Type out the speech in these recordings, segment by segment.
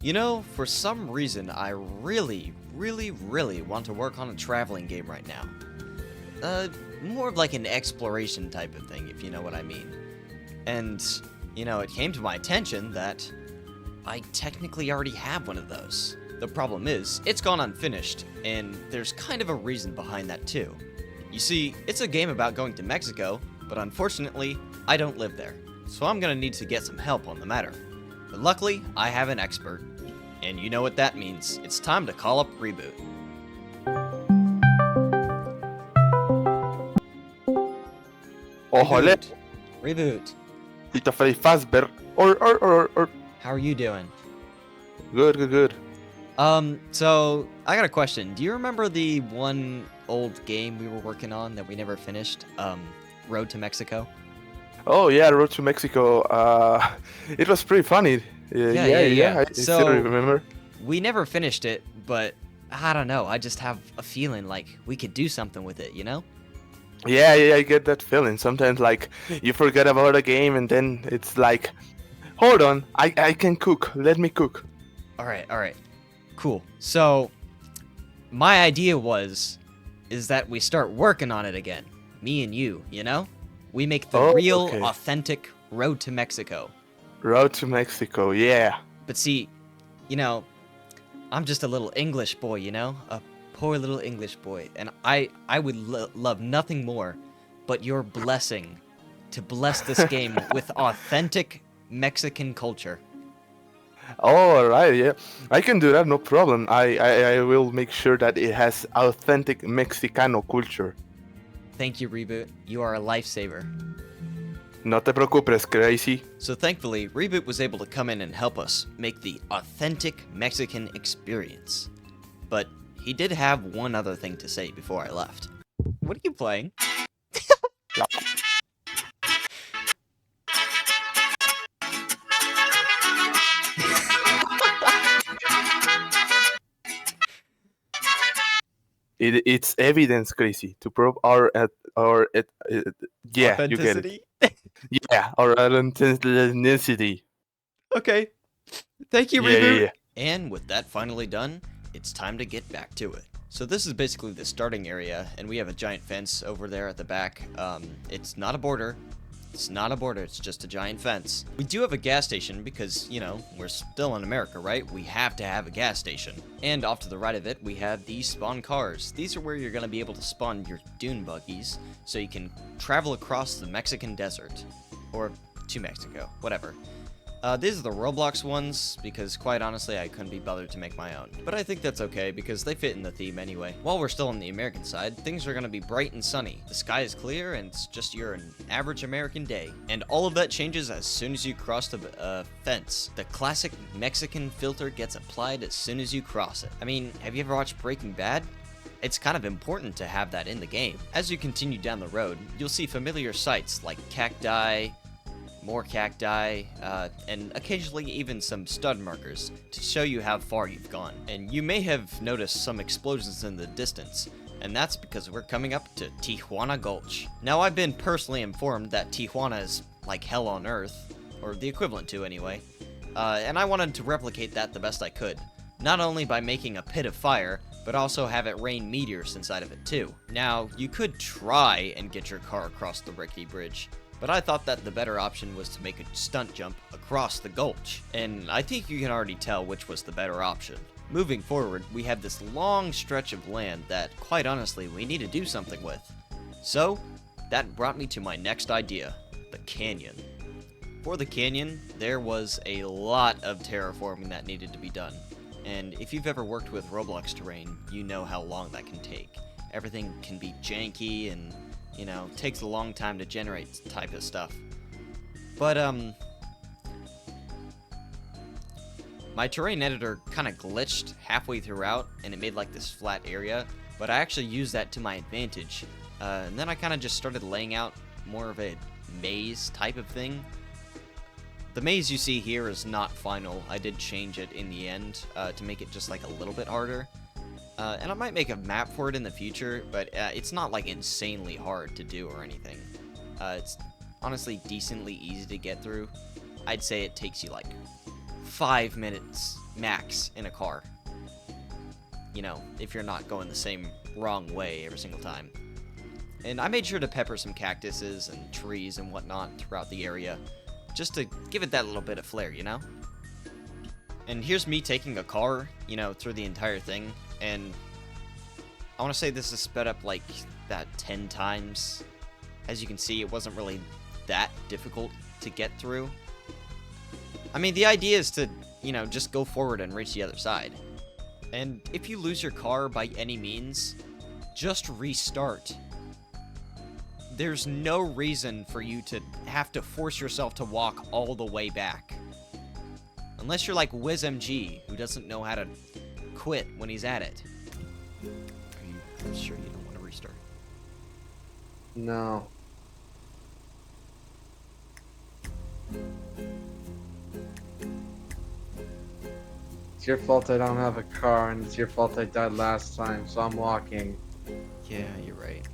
You know, for some reason, I really, really, really want to work on a traveling game right now. More of like an exploration type of thing, if you know what I mean. And, it came to my attention that I technically already have one of those. The problem is, it's gone unfinished, and there's kind of a reason behind that too. You see, it's a game about going to Mexico, but unfortunately, I don't live there. So I'm gonna need to get some help on the matter. But luckily, I have an expert. And you know what that means. It's time to call up Reboot. Ojole, Reboot. Reboot. Tito Freddy Fazbear. Or. How are you doing? Good. So I got a question. Do you remember the one old game we were working on that we never finished? Road to Mexico? Oh yeah, Road to Mexico. It was pretty funny. Yeah. I still remember. We never finished it, but I don't know. I just have a feeling like we could do something with it, you know? Yeah, I get that feeling. Sometimes like you forget about a game and then it's like, hold on, I can cook. Let me cook. All right. Cool. So my idea is that we start working on it again. Me and you know? We make the real, okay. authentic Road to Mexico. Road to Mexico, yeah. But see, I'm just a little English boy, a poor little English boy, and I would love nothing more but your blessing to bless this game with authentic Mexican culture. Oh, alright, yeah. I can do that, no problem. I will make sure that it has authentic Mexicano culture. Thank you, Reboot. You are a lifesaver. No te preocupes, Crazy. So thankfully, Reboot was able to come in and help us make the authentic Mexican experience. But he did have one other thing to say before I left. What are you playing? It's evidence, Crazy, to prove yeah, you get it. Yeah, our authenticity. Okay. Thank you, Reboot. Yeah. And with that finally done, it's time to get back to it. So this is basically the starting area, and we have a giant fence over there at the back. It's not a border. It's just a giant fence. We do have a gas station because, we're still in America, right? We have to have a gas station. And off to the right of it, we have these spawn cars. These are where you're going to be able to spawn your dune buggies, so you can travel across the Mexican desert. Or to Mexico, whatever. These are the Roblox ones, because quite honestly, I couldn't be bothered to make my own. But I think that's okay, because they fit in the theme anyway. While we're still on the American side, things are going to be bright and sunny. The sky is clear, and it's just your average American day. And all of that changes as soon as you cross the fence. The classic Mexican filter gets applied as soon as you cross it. I mean, have you ever watched Breaking Bad? It's kind of important to have that in the game. As you continue down the road, you'll see familiar sights like cacti, more cacti, and occasionally even some stud markers to show you how far you've gone. And you may have noticed some explosions in the distance, and that's because we're coming up to Tijuana Gulch. Now, I've been personally informed that Tijuana is like hell on earth, or the equivalent to anyway, and I wanted to replicate that the best I could. Not only by making a pit of fire, but also have it rain meteors inside of it too. Now, you could try and get your car across the rickety bridge, but I thought that the better option was to make a stunt jump across the gulch, and I think you can already tell which was the better option. Moving forward, we have this long stretch of land that, quite honestly, we need to do something with. So, that brought me to my next idea, the canyon. For the canyon, there was a lot of terraforming that needed to be done, and if you've ever worked with Roblox terrain, you know how long that can take. Everything can be janky and takes a long time to generate type of stuff. But, my terrain editor kind of glitched halfway throughout, and it made like this flat area, but I actually used that to my advantage. And then I kind of just started laying out more of a maze type of thing. The maze you see here is not final. I did change it in the end to make it just like a little bit harder. And I might make a map for it in the future, but it's not like insanely hard to do or anything. It's honestly decently easy to get through. I'd say it takes you like 5 minutes max in a car. You know, if you're not going the same wrong way every single time. And I made sure to pepper some cactuses and trees and whatnot throughout the area, just to give it that little bit of flair, you know? And here's me taking a car, you know, through the entire thing, and I want to say this is sped up like that 10 times. As you can see, it wasn't really that difficult to get through. I mean, the idea is to, you know, just go forward and reach the other side. And if you lose your car by any means, just restart. There's no reason for you to have to force yourself to walk all the way back. Unless you're like WizMG, who doesn't know how to quit when he's at it. Are you sure you don't want to restart? No. It's your fault I don't have a car, and it's your fault I died last time, so I'm walking. Yeah, you're right.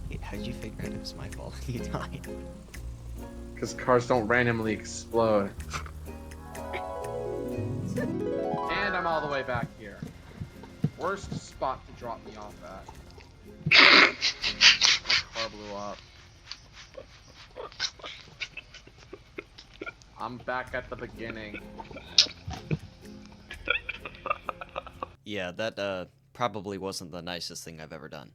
Wait, how'd you figure out it was my fault? You died. Because cars don't randomly explode. And I'm all the way back here. Worst spot to drop me off at. My car blew up. I'm back at the beginning. Yeah, that probably wasn't the nicest thing I've ever done.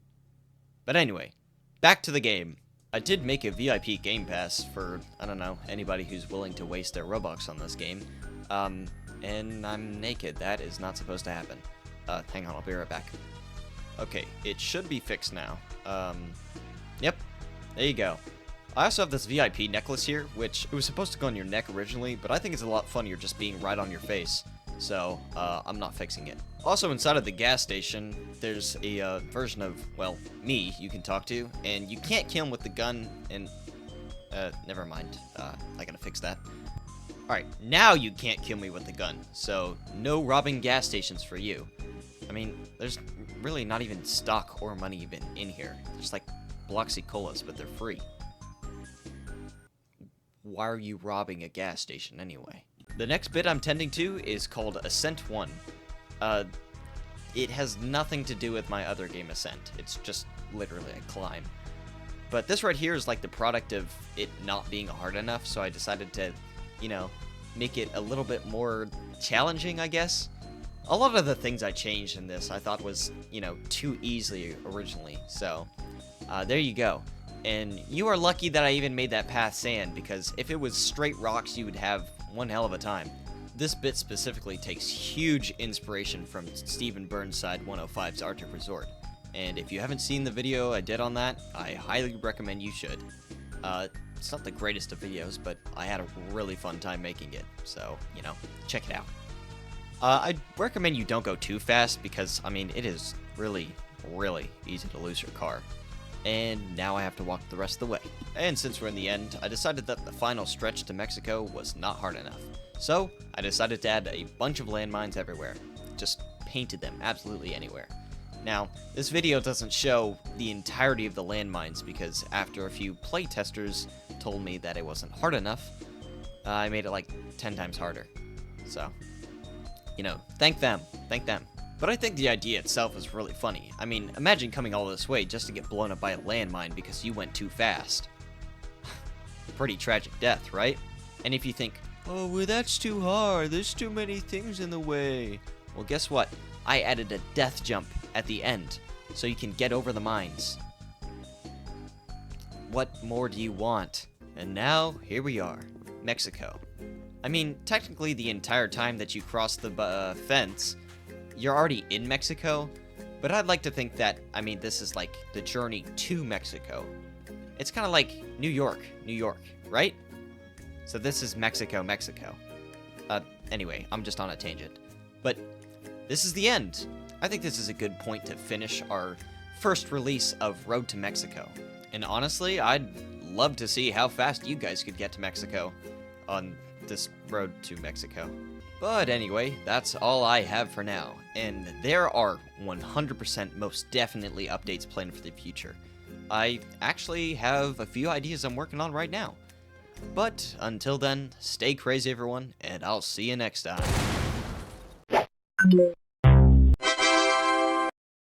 But anyway, back to the game. I did make a VIP Game Pass for, I don't know, anybody who's willing to waste their Robux on this game. And I'm naked. That is not supposed to happen. Hang on, I'll be right back. Okay, it should be fixed now. Yep, there you go. I also have this VIP necklace here, which it was supposed to go on your neck originally, but I think it's a lot funnier just being right on your face. So, I'm not fixing it. Also, inside of the gas station, there's a version of, well, me you can talk to, and you can't kill him with the gun, and, never mind. I gotta fix that. Alright, now you can't kill me with the gun, so no robbing gas stations for you. I mean, there's really not even stock or money even in here. There's like Bloxy Colas, but they're free. Why are you robbing a gas station anyway? The next bit I'm tending to is called Ascent 1. It has nothing to do with my other game Ascent. It's just literally a climb. But this right here is like the product of it not being hard enough, so I decided to, you know, make it a little bit more challenging, I guess. A lot of the things I changed in this I thought was, you know, too easy originally. So, there you go. And you are lucky that I even made that path sand, because if it was straight rocks, you would have one hell of a time. This bit specifically takes huge inspiration from Steven Burnside 105's Arctic Resort. And if you haven't seen the video I did on that, I highly recommend you should. It's not the greatest of videos, but I had a really fun time making it, so, you know, check it out. I'd recommend you don't go too fast, because, I mean, it is really, really easy to lose your car. And now I have to walk the rest of the way. And since we're in the end, I decided that the final stretch to Mexico was not hard enough. So, I decided to add a bunch of landmines everywhere. Just painted them absolutely anywhere. Now, this video doesn't show the entirety of the landmines because after a few playtesters told me that it wasn't hard enough, I made it like 10 times harder. So, you know, thank them. Thank them. But I think the idea itself is really funny. I mean, imagine coming all this way just to get blown up by a landmine because you went too fast. Pretty tragic death, right? And if you think, oh, well, that's too hard, there's too many things in the way. Well, guess what? I added a death jump at the end, so you can get over the mines. What more do you want? And now, here we are, Mexico. I mean, technically the entire time that you cross the fence, you're already in Mexico, but I'd like to think that, I mean, this is like the journey to Mexico. It's kind of like New York, right? So this is Mexico. Anyway, I'm just on a tangent. But this is the end. I think this is a good point to finish our first release of Road to Mexico. And honestly, I'd love to see how fast you guys could get to Mexico on this road to Mexico. But anyway, that's all I have for now, and there are 100% most definitely updates planned for the future. I actually have a few ideas I'm working on right now. But until then, stay crazy everyone, and I'll see you next time.